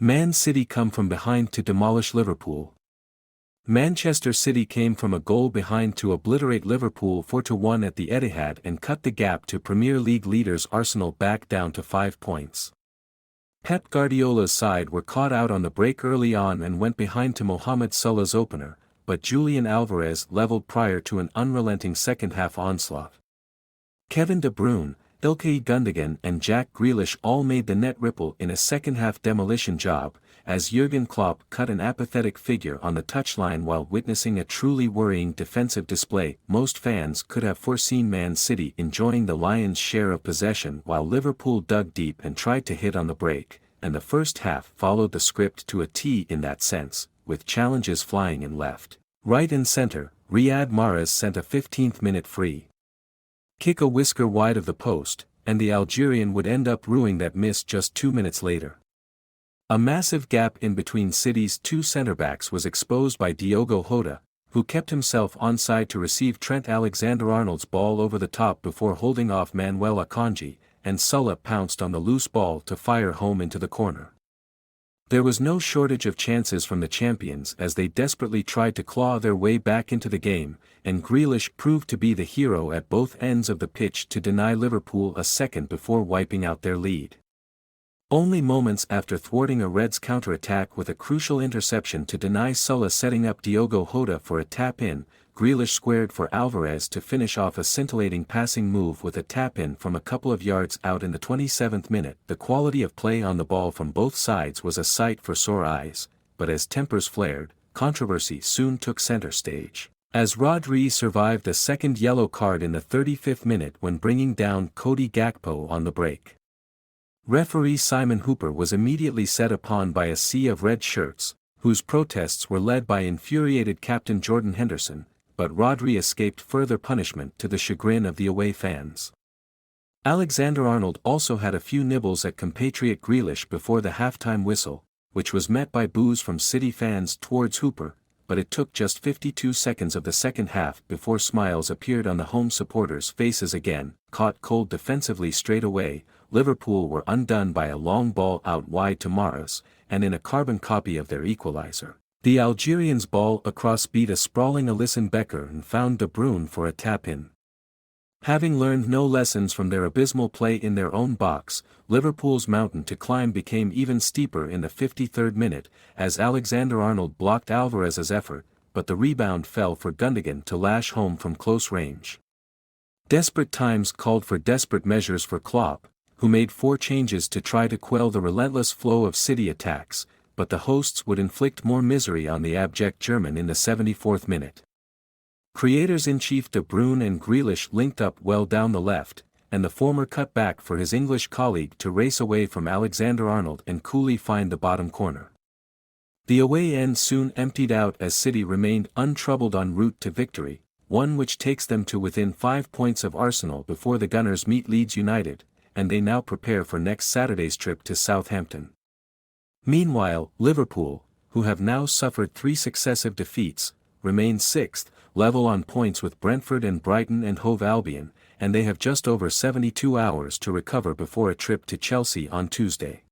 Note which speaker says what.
Speaker 1: Man City come from behind to demolish Liverpool. Manchester City came from a goal behind to obliterate Liverpool 4-1 at the Etihad and cut the gap to Premier League leaders Arsenal back down to 5 points. Pep Guardiola's side were caught out on the break early on and went behind to Mohamed Salah's opener, but Julian Alvarez levelled prior to an unrelenting second-half onslaught. Kevin De Bruyne, Ilkay Gundogan and Jack Grealish all made the net ripple in a second-half demolition job, as Jurgen Klopp cut an apathetic figure on the touchline while witnessing a truly worrying defensive display. Most fans could have foreseen Man City enjoying the lion's share of possession while Liverpool dug deep and tried to hit on the break, and the first half followed the script to a T in that sense, with challenges flying in left, right and centre. Riyad Mahrez sent a 15th-minute free kick a whisker wide of the post, and the Algerian would end up ruining that miss just 2 minutes later. A massive gap in between City's two centre-backs was exposed by Diogo Jota, who kept himself onside to receive Trent Alexander-Arnold's ball over the top before holding off Manuel Akanji, and Salah pounced on the loose ball to fire home into the corner. There was no shortage of chances from the champions as they desperately tried to claw their way back into the game, and Grealish proved to be the hero at both ends of the pitch to deny Liverpool a second before wiping out their lead. Only moments after thwarting a Reds counter-attack with a crucial interception to deny Salah setting up Diogo Jota for a tap-in, Grealish squared for Alvarez to finish off a scintillating passing move with a tap-in from a couple of yards out in the 27th minute. The quality of play on the ball from both sides was a sight for sore eyes, but as tempers flared, controversy soon took center stage, as Rodri survived a second yellow card in the 35th minute when bringing down Cody Gakpo on the break. Referee Simon Hooper was immediately set upon by a sea of red shirts, whose protests were led by infuriated captain Jordan Henderson, but Rodri escaped further punishment to the chagrin of the away fans. Alexander-Arnold also had a few nibbles at compatriot Grealish before the halftime whistle, which was met by boos from City fans towards Hooper, but it took just 52 seconds of the second half before smiles appeared on the home supporters' faces again. Caught cold defensively straight away, Liverpool were undone by a long ball out wide to Mahrez, and in a carbon copy of their equalizer, the Algerians' ball across beat a sprawling Alisson Becker and found De Bruyne for a tap-in. Having learned no lessons from their abysmal play in their own box, Liverpool's mountain to climb became even steeper in the 53rd minute, as Alexander-Arnold blocked Alvarez's effort, but the rebound fell for Gundogan to lash home from close range. Desperate times called for desperate measures for Klopp, who made 4 changes to try to quell the relentless flow of City attacks, but the hosts would inflict more misery on the abject German in the 74th minute. Creators-in-chief De Bruyne and Grealish linked up well down the left, and the former cut back for his English colleague to race away from Alexander-Arnold and coolly find the bottom corner. The away end soon emptied out as City remained untroubled en route to victory, one which takes them to within 5 points of Arsenal before the Gunners meet Leeds United, and they now prepare for next Saturday's trip to Southampton. Meanwhile, Liverpool, who have now suffered 3 successive defeats, remain 6th, level on points with Brentford and Brighton and Hove Albion, and they have just over 72 hours to recover before a trip to Chelsea on Tuesday.